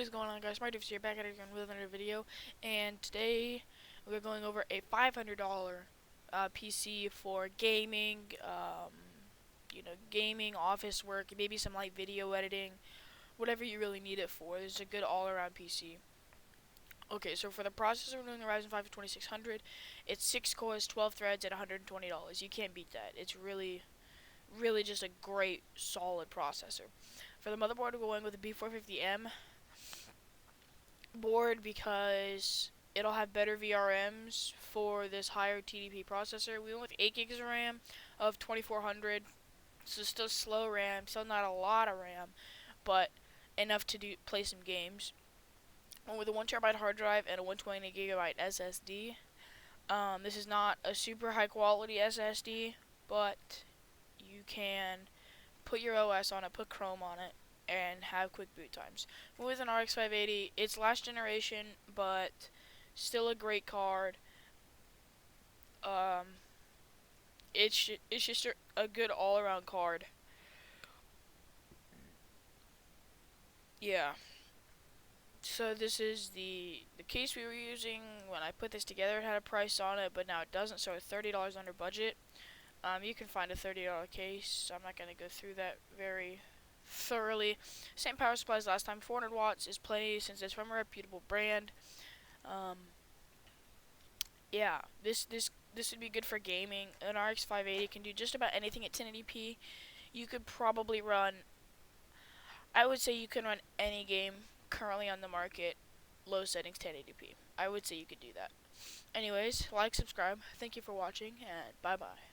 What is going on, guys? Smarty here, back at it again with another video, and today we're going over a $500 PC for gaming, gaming, office work, maybe some light video editing, whatever you really need it for. It's a good all-around PC. Okay, so for the processor, we're doing the Ryzen 5 2600. It's 6 cores, 12 threads at $120. You can't beat that. It's really, really just a great, solid processor. For the motherboard, we're going with a B450M board because it'll have better VRMs for this higher TDP processor. We went with 8 gigs of RAM of 2400, so still slow RAM, still not a lot of RAM, but enough to play some games. Went with a 1 TB hard drive and a 120 gigabyte SSD. This is not a super high quality SSD, but you can put your OS on it, put Chrome on it, and have quick boot times. With an RX 580, it's last generation, but still a great card. It's just a good all-around card. Yeah. So this is the case we were using when I put this together. It had a price on it, but now it doesn't, so it's $30 under budget. You can find a $30 case. I'm not going to go through that very thoroughly. Same power supply as last time. 400 watts is plenty since it's from a reputable brand. Yeah, this would be good for gaming. An RX 580 can do just about anything at 1080p. You could probably run, I would say you can run any game currently on the market, low settings 1080p. I would say you could do that. Anyways, like, subscribe. Thank you for watching, and bye-bye.